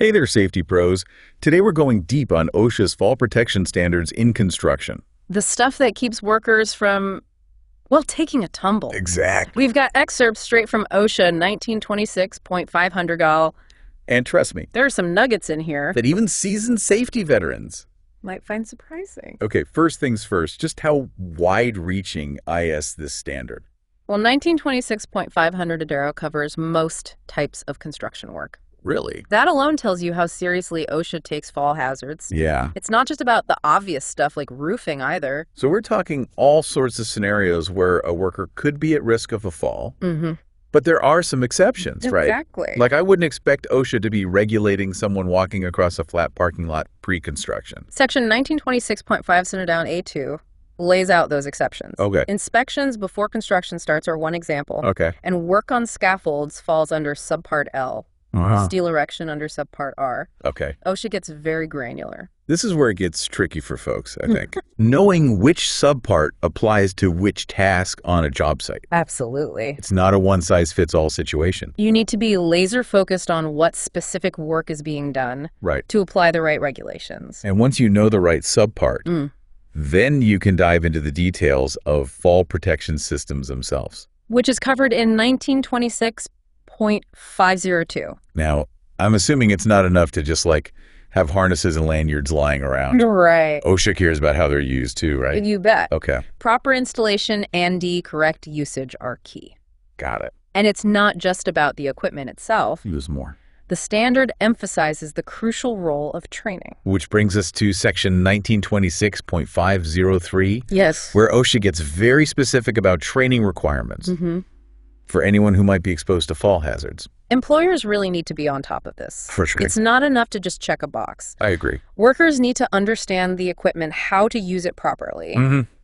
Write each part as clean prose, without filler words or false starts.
Hey there, safety pros. Today we're going deep on OSHA's fall protection standards in construction. The stuff that keeps workers from, well, taking a tumble. Exactly. We've got excerpts straight from OSHA 1926.500 gal. And trust me, There are some nuggets in here that even seasoned safety veterans might find surprising. Okay, first things first, just how wide-reaching is this standard? Well, 1926.500 Adaro covers most types of construction work. Really? That alone tells you how seriously OSHA takes fall hazards. Yeah. It's not just about the obvious stuff like roofing either. So we're talking all sorts of scenarios where a worker could be at risk of a fall. Mm-hmm. But there are some exceptions, right? Exactly. Like I wouldn't expect OSHA to be regulating someone walking across a flat parking lot pre-construction. Section 1926.5 Center Down A2 lays out those exceptions. Okay. Inspections before construction starts are one example. Okay. And work on scaffolds falls under Subpart L. Steel erection under Subpart R. Okay. OSHA gets very granular. This is where it gets tricky for folks, I think. Knowing which subpart applies to which task on a job site. Absolutely. It's not a one-size-fits-all situation. You need to be laser focused on what specific work is being done Right. to apply the right regulations. And once you know the right subpart, then you can dive into the details of fall protection systems themselves. Which is covered in 1926.502. Now, I'm assuming it's not enough to just like have harnesses and lanyards lying around. Right. OSHA cares about how they're used too, right? You bet. Okay. Proper installation and correct usage are key. Got it. And it's not just about the equipment itself. Use more. The standard emphasizes the crucial role of training. Which brings us to section 1926.503. Yes. Where OSHA gets very specific about training requirements for anyone who might be exposed to fall hazards. Employers really need to be on top of this. For sure. It's not enough to just check a box. I agree. Workers need to understand the equipment, how to use it properly,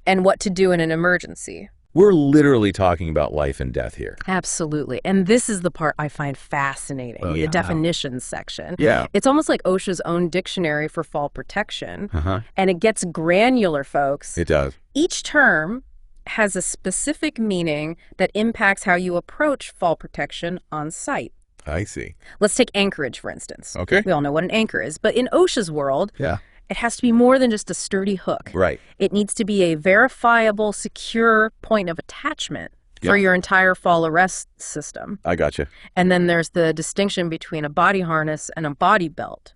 and what to do in an emergency. We're literally talking about life and death here. Absolutely. And this is the part I find fascinating, Oh, the yeah. definitions section. Yeah. It's almost like OSHA's own dictionary for fall protection. And it gets granular, folks. It does. Each term has a specific meaning that impacts how you approach fall protection on site. I see. Let's take anchorage, for instance. Okay. We all know what an anchor is, but in OSHA's world, Yeah. it has to be more than just a sturdy hook. Right. It needs to be a verifiable, secure point of attachment for your entire fall arrest system. I gotcha. And then there's the distinction between a body harness and a body belt.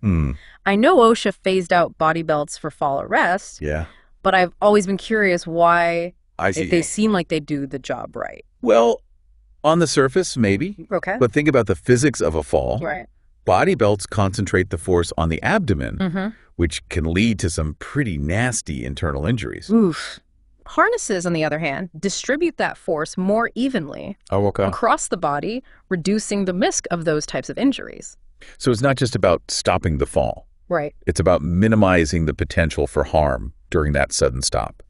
I know OSHA phased out body belts for fall arrest, Yeah. but I've always been curious why I see. they seem like they do the job right. Well, on the surface, maybe. Okay. But think about the physics of a fall. Right. Body belts concentrate the force on the abdomen, which can lead to some pretty nasty internal injuries. Oof. Harnesses, on the other hand, distribute that force more evenly across the body, reducing the risk of those types of injuries. So it's not just about stopping the fall. Right. It's about minimizing the potential for harm during that sudden stop.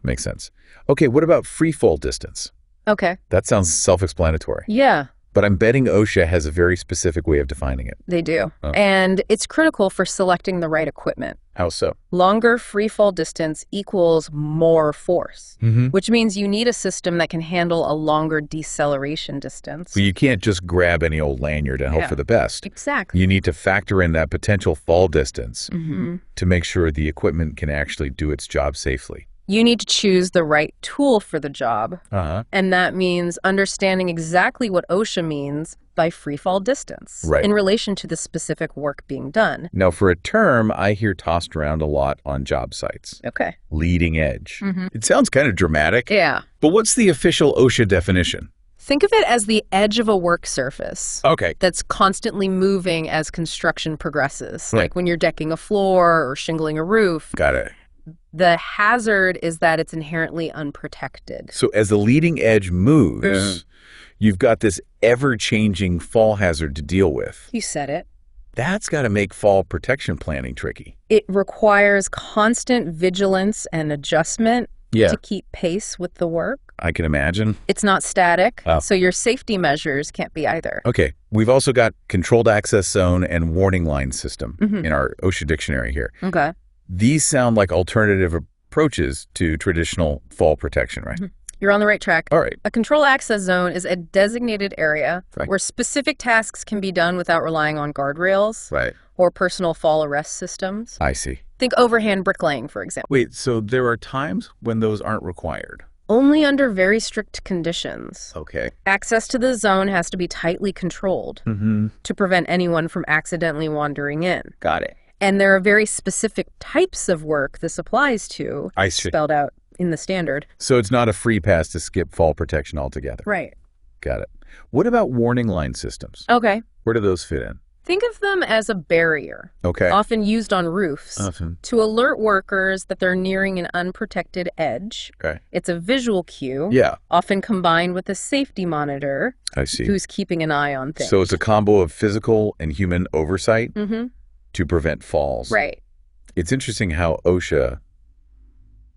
Makes sense. Okay, what about free fall distance? Okay. That sounds self-explanatory. Yeah, But I'm betting OSHA has a very specific way of defining it. they do. Oh. And it's critical for selecting the right equipment. How so? Longer free fall distance equals more force, which means you need a system that can handle a longer deceleration distance. Well, you can't just grab any old lanyard and hope for the best. Exactly. You need to factor in that potential fall distance to make sure the equipment can actually do its job safely. You need to choose the right tool for the job. Uh-huh. And that means understanding exactly what OSHA means by free fall distance in relation to the specific work being done. Now, for a term I hear tossed around a lot on job sites. Okay. Leading edge. It sounds kind of dramatic. Yeah. But what's the official OSHA definition? Think of it as the edge of a work surface Okay. that's constantly moving as construction progresses, like when you're decking a floor or shingling a roof. Got it. The hazard is that it's inherently unprotected. So as the leading edge moves, you've got this ever-changing fall hazard to deal with. You said it. That's got to make fall protection planning tricky. It requires constant vigilance and adjustment Yeah. to keep pace with the work. I can imagine. It's not static, Oh. so your safety measures can't be either. Okay, we've also got controlled access zone and warning line system in our OSHA dictionary here. Okay. These sound like alternative approaches to traditional fall protection, right? You're on the right track. All right. A control access zone is a designated area where specific tasks can be done without relying on guardrails or personal fall arrest systems. I see. Think overhand bricklaying, for example. Wait, so there are times when those aren't required? Only under very strict conditions. Okay. Access to the zone has to be tightly controlled to prevent anyone from accidentally wandering in. Got it. And there are very specific types of work this applies to, spelled out in the standard. So it's not a free pass to skip fall protection altogether. Right. Got it. What about warning line systems? Okay. Where do those fit in? Think of them as a barrier, often used on roofs, to alert workers that they're nearing an unprotected edge. It's a visual cue, often combined with a safety monitor who's keeping an eye on things. So it's a combo of physical and human oversight to prevent falls. Right. It's interesting how OSHA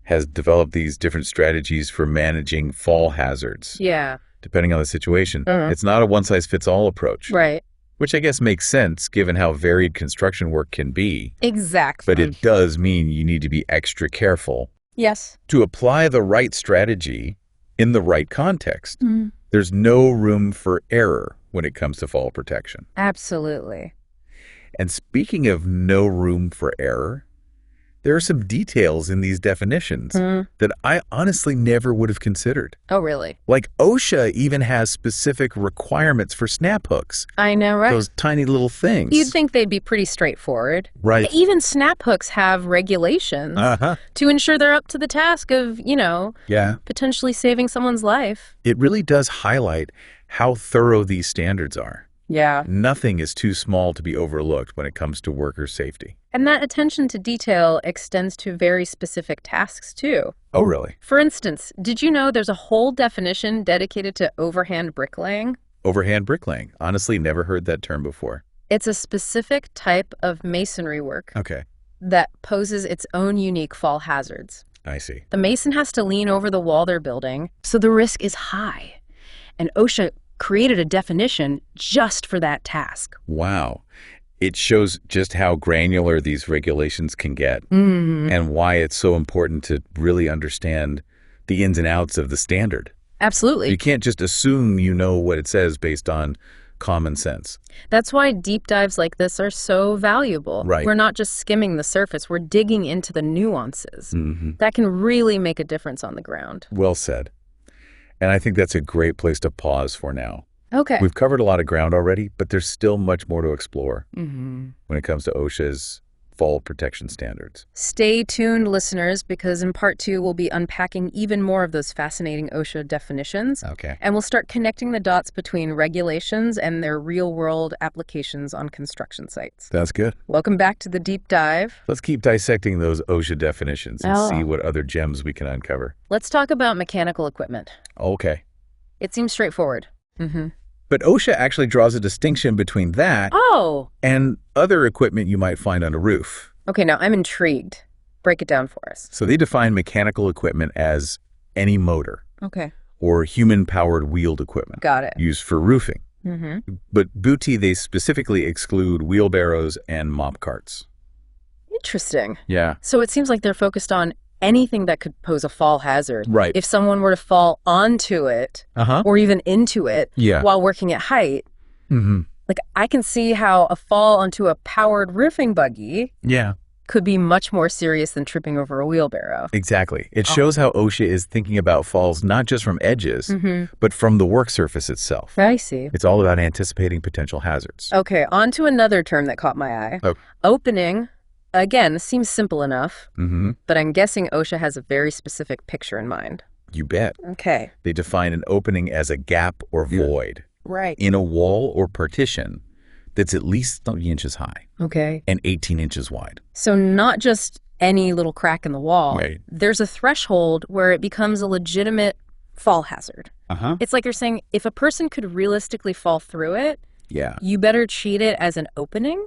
has developed these different strategies for managing fall hazards. Yeah. Depending on the situation. It's not a one-size-fits-all approach. Right. Which I guess makes sense given how varied construction work can be. Exactly. But it does mean you need to be extra careful. Yes. To apply the right strategy in the right context. There's no room for error when it comes to fall protection. Absolutely. And speaking of no room for error, there are some details in these definitions that I honestly never would have considered. Oh, really? Like OSHA even has specific requirements for snap hooks. I know, right? Those tiny little things. You'd think they'd be pretty straightforward. Right. Even snap hooks have regulations to ensure they're up to the task of, potentially saving someone's life. It really does highlight how thorough these standards are. Yeah. Nothing is too small to be overlooked when it comes to worker safety. And that attention to detail extends to very specific tasks, too. Oh, really? For instance, did you know there's a whole definition dedicated to overhand bricklaying? Overhand bricklaying. Honestly, never heard that term before. It's a specific type of masonry work that poses its own unique fall hazards. I see. The mason has to lean over the wall they're building, so the risk is high. And OSHA created a definition just for that task. Wow. It shows just how granular these regulations can get and why it's so important to really understand the ins and outs of the standard. Absolutely. You can't just assume you know what it says based on common sense. That's why deep dives like this are so valuable. Right. We're not just skimming the surface, we're digging into the nuances. That can really make a difference on the ground. Well said. And I think that's a great place to pause for now. Okay. We've covered a lot of ground already, but there's still much more to explore when it comes to OSHA's fall protection standards. Stay tuned, listeners, because in part 2, we'll be unpacking even more of those fascinating OSHA definitions. And we'll start connecting the dots between regulations and their real-world applications on construction sites. That's good. Welcome back to the deep dive. Let's keep dissecting those OSHA definitions and see what other gems we can uncover. Let's talk about mechanical equipment. Okay. It seems straightforward. But OSHA actually draws a distinction between that and other equipment you might find on a roof. Okay, now I'm intrigued. Break it down for us. So they define mechanical equipment as any motor or human-powered wheeled equipment used for roofing. But Booty, they specifically exclude wheelbarrows and mop carts. Interesting. Yeah. So it seems like they're focused on anything that could pose a fall hazard. Right. If someone were to fall onto it or even into it while working at height, like I can see how a fall onto a powered roofing buggy could be much more serious than tripping over a wheelbarrow. Exactly. It shows how OSHA is thinking about falls not just from edges, but from the work surface itself. I see. It's all about anticipating potential hazards. Okay, on to another term that caught my eye. Opening. Again, seems simple enough, but I'm guessing OSHA has a very specific picture in mind. You bet. Okay. They define an opening as a gap or void in a wall or partition that's at least 30 inches high and 18 inches wide. So not just any little crack in the wall. There's a threshold where it becomes a legitimate fall hazard. It's like you're saying if a person could realistically fall through it, you better treat it as an opening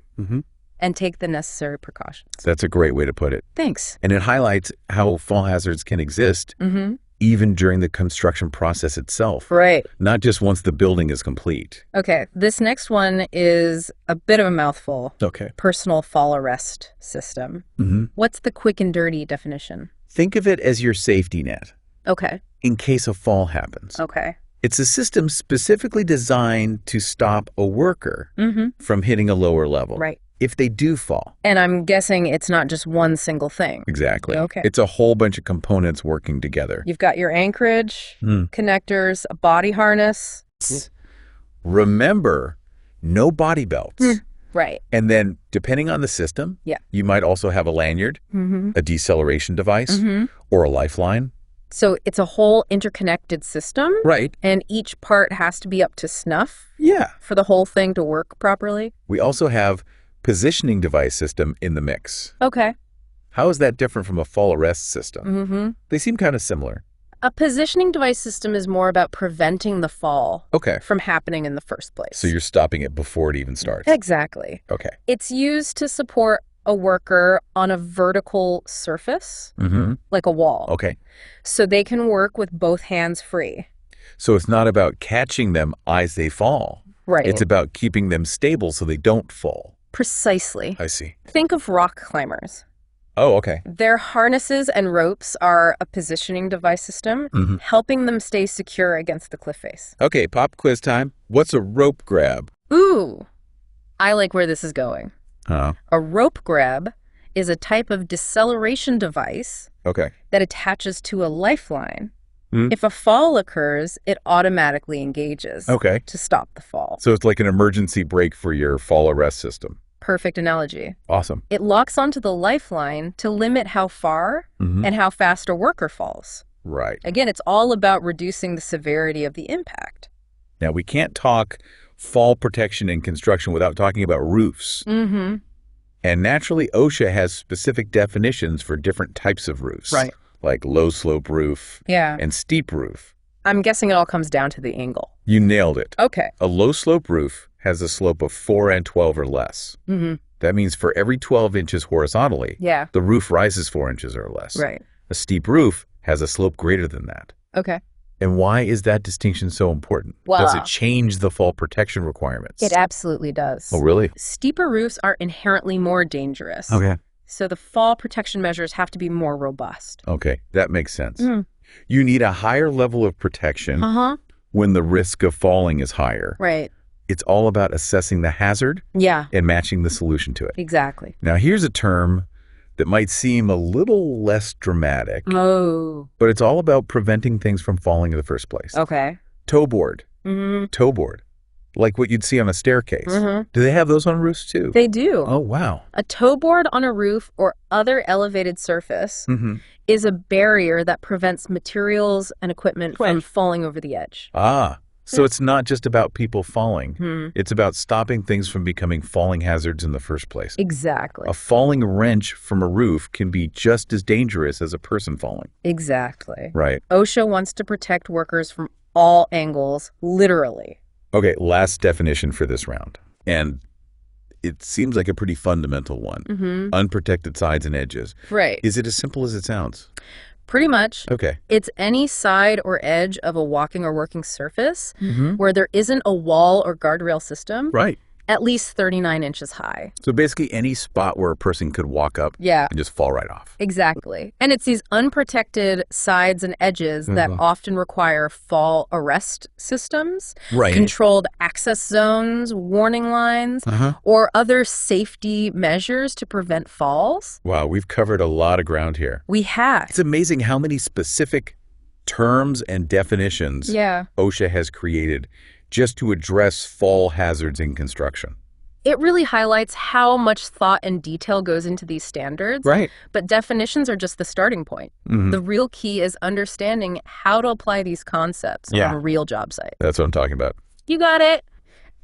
and take the necessary precautions. That's a great way to put it. Thanks. And it highlights how fall hazards can exist even during the construction process itself. Right. Not just once the building is complete. Okay, this next one is a bit of a mouthful. Okay. Personal fall arrest system. What's the quick and dirty definition? Think of it as your safety net. Okay. in case a fall happens. Okay. It's a system specifically designed to stop a worker from hitting a lower level. Right. If they do fall. And I'm guessing it's not just one single thing. Exactly. Okay. It's a whole bunch of components working together. You've got your anchorage, connectors, a body harness. Remember, no body belts. Right. And then, depending on the system, you might also have a lanyard, a deceleration device, or a lifeline. So it's a whole interconnected system? Right. And each part has to be up to snuff? Yeah. For the whole thing to work properly? We also have positioning device system in the mix. Okay. How is that different from a fall arrest system? They seem kind of similar. A positioning device system is more about preventing the fall from happening in the first place. So you're stopping it before it even starts. Exactly. Okay. It's used to support a worker on a vertical surface, like a wall. Okay. So they can work with both hands free. So it's not about catching them as they fall. Right. It's about keeping them stable so they don't fall. Precisely. I see. Think of rock climbers. Oh, okay. Their harnesses and ropes are a positioning device system, helping them stay secure against the cliff face. Okay, pop quiz time. What's a rope grab? Ooh, I like where this is going. A rope grab is a type of deceleration device that attaches to a lifeline. If a fall occurs, it automatically engages to stop the fall. So it's like an emergency brake for your fall arrest system. Perfect analogy. Awesome. It locks onto the lifeline to limit how far and how fast a worker falls. Right. Again, it's all about reducing the severity of the impact. Now, we can't talk fall protection in construction without talking about roofs. And naturally, OSHA has specific definitions for different types of roofs. Right. Like low slope roof and steep roof. I'm guessing it all comes down to the angle. You nailed it. Okay. A low slope roof has a slope of 4 and 12 or less. That means for every 12 inches horizontally, the roof rises 4 inches or less. Right. A steep roof has a slope greater than that. Okay. And why is that distinction so important? Well, does it change the fall protection requirements? It absolutely does. Oh, really? Steeper roofs are inherently more dangerous. Okay. So the fall protection measures have to be more robust. Okay, that makes sense. You need a higher level of protection when the risk of falling is higher. Right. It's all about assessing the hazard and matching the solution to it. Exactly. Now, here's a term that might seem a little less dramatic, but it's all about preventing things from falling in the first place. Okay. Toe board. Toe board. Like what you'd see on a staircase. Do they have those on roofs too? They do. Oh, wow. A toe board on a roof or other elevated surface is a barrier that prevents materials and equipment from falling over the edge. So it's not just about people falling. It's about stopping things from becoming falling hazards in the first place. Exactly. A falling wrench from a roof can be just as dangerous as a person falling. Exactly. Right. OSHA wants to protect workers from all angles, literally. Okay, last definition for this round. And it seems like a pretty fundamental one. Unprotected sides and edges. Right. Is it as simple as it sounds? Pretty much. Okay. It's any side or edge of a walking or working surface where there isn't a wall or guardrail system. Right. At least 39 inches high. So basically any spot where a person could walk up and just fall right off. Exactly. And it's these unprotected sides and edges that often require fall arrest systems, controlled access zones, warning lines, or other safety measures to prevent falls. Wow, we've covered a lot of ground here. We have. It's amazing how many specific terms and definitions OSHA has created just to address fall hazards in construction. It really highlights how much thought and detail goes into these standards. Right. But definitions are just the starting point. The real key is understanding how to apply these concepts on a real job site. That's what I'm talking about. You got it.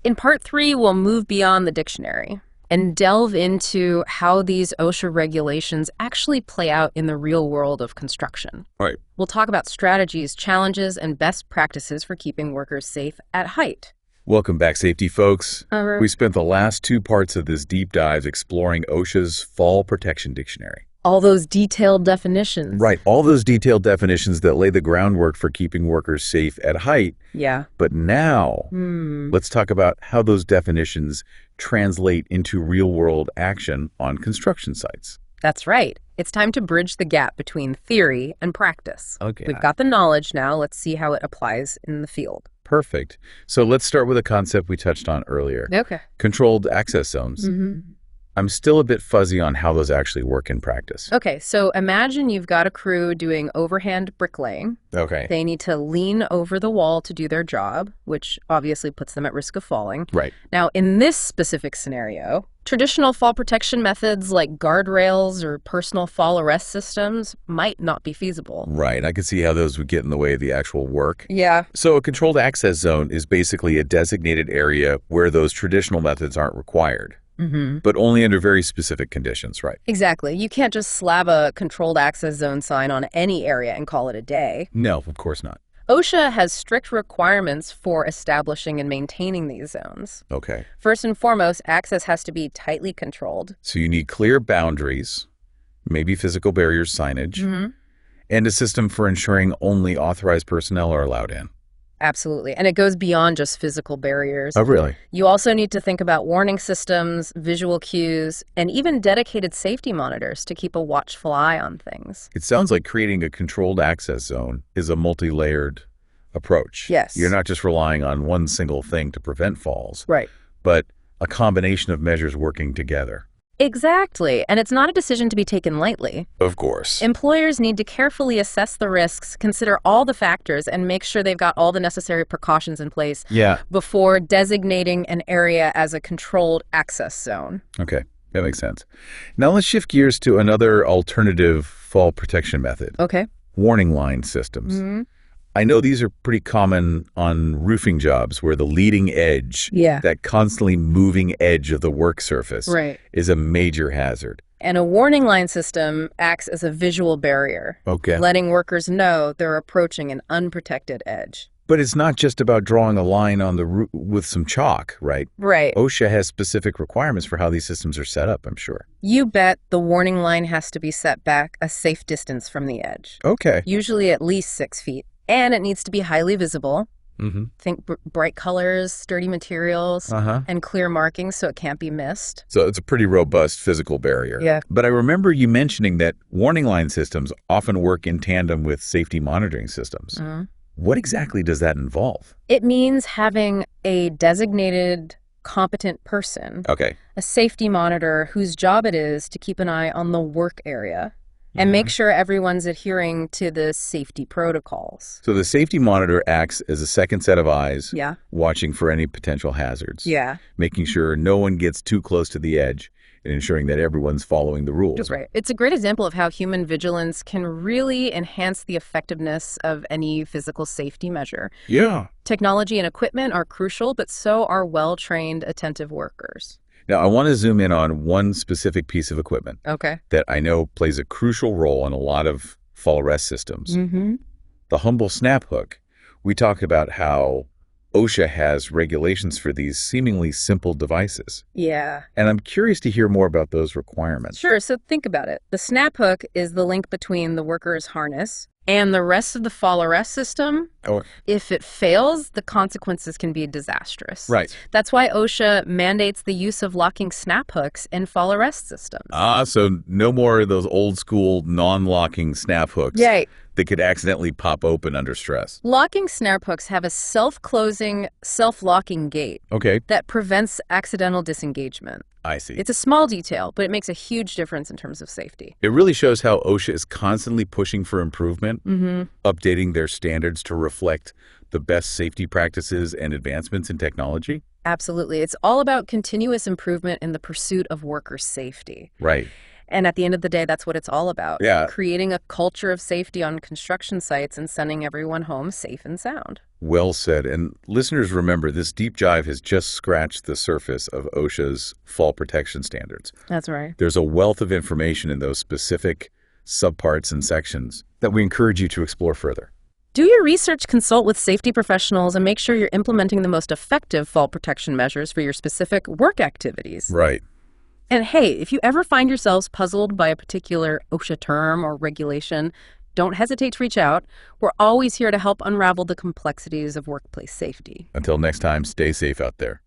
In part 3, we'll move beyond the dictionary and delve into how these OSHA regulations actually play out in the real world of construction. Right. We'll talk about strategies, challenges, and best practices for keeping workers safe at height. Welcome back, safety folks. We spent the last 2 parts of this deep dive exploring OSHA's Fall Protection Dictionary. All those detailed definitions. Right, all those detailed definitions that lay the groundwork for keeping workers safe at height. Yeah. But now, let's talk about how those definitions translate into real-world action on construction sites. That's right. It's time to bridge the gap between theory and practice. Okay. We've got the knowledge now. Let's see how it applies in the field. Perfect. So let's start with a concept we touched on earlier. Okay. Controlled access zones. I'm still a bit fuzzy on how those actually work in practice. Okay, so imagine you've got a crew doing overhand bricklaying. Okay. They need to lean over the wall to do their job, which obviously puts them at risk of falling. Right. Now, in this specific scenario, traditional fall protection methods like guardrails or personal fall arrest systems might not be feasible. Right. I could see how those would get in the way of the actual work. Yeah. So a controlled access zone is basically a designated area where those traditional methods aren't required. But only under very specific conditions, right? Exactly. You can't just slap a controlled access zone sign on any area and call it a day. No, of course not. OSHA has strict requirements for establishing and maintaining these zones. Okay. First and foremost, access has to be tightly controlled. So you need clear boundaries, maybe physical barrier signage, and a system for ensuring only authorized personnel are allowed in. Absolutely. And it goes beyond just physical barriers. Oh, really? You also need to think about warning systems, visual cues, and even dedicated safety monitors to keep a watchful eye on things. It sounds like creating a controlled access zone is a multi-layered approach. Yes. You're not just relying on one single thing to prevent falls. Right. But a combination of measures working together. Exactly. And it's not a decision to be taken lightly. Of course. Employers need to carefully assess the risks, consider all the factors, and make sure they've got all the necessary precautions in place before designating an area as a controlled access zone. Okay, that makes sense. Now let's shift gears to another alternative fall protection method. Okay. Warning line systems. I know these are pretty common on roofing jobs where the leading edge, that constantly moving edge of the work surface, is a major hazard. And a warning line system acts as a visual barrier, letting workers know they're approaching an unprotected edge. But it's not just about drawing a line on the roof with some chalk, right? Right. OSHA has specific requirements for how these systems are set up, I'm sure. You bet the warning line has to be set back a safe distance from the edge. Okay. Usually at least 6 feet. And it needs to be highly visible. Think bright colors, sturdy materials, and clear markings so it can't be missed. So it's a pretty robust physical barrier. Yeah. But I remember you mentioning that warning line systems often work in tandem with safety monitoring systems. What exactly does that involve? It means having a designated, competent person, a safety monitor whose job it is to keep an eye on the work area and make sure everyone's adhering to the safety protocols. So the safety monitor acts as a second set of eyes, watching for any potential hazards, making sure no one gets too close to the edge and ensuring that everyone's following the rules. That's right. It's a great example of how human vigilance can really enhance the effectiveness of any physical safety measure. Yeah. Technology and equipment are crucial, but so are well-trained, attentive workers. Now, I want to zoom in on one specific piece of equipment that I know plays a crucial role in a lot of fall arrest systems. The humble snap hook. We talked about how OSHA has regulations for these seemingly simple devices. Yeah. And I'm curious to hear more about those requirements. Sure. So think about it. The snap hook is the link between the worker's harness and the rest of the fall arrest system. If it fails, the consequences can be disastrous. Right. That's why OSHA mandates the use of locking snap hooks in fall arrest systems. So no more of those old school non-locking snap hooks that could accidentally pop open under stress. Locking snap hooks have a self-closing, self-locking gate that prevents accidental disengagement. I see. It's a small detail, but it makes a huge difference in terms of safety. It really shows how OSHA is constantly pushing for improvement, updating their standards to reflect the best safety practices and advancements in technology. Absolutely. It's all about continuous improvement in the pursuit of worker safety. Right. And at the end of the day, that's what it's all about. Yeah. Creating a culture of safety on construction sites and sending everyone home safe and sound. Well said. And listeners, remember, this deep dive has just scratched the surface of OSHA's fall protection standards. That's right. There's a wealth of information in those specific subparts and sections that we encourage you to explore further. Do your research, consult with safety professionals, and make sure you're implementing the most effective fall protection measures for your specific work activities. Right. And hey, if you ever find yourselves puzzled by a particular OSHA term or regulation, don't hesitate to reach out. We're always here to help unravel the complexities of workplace safety. Until next time, stay safe out there.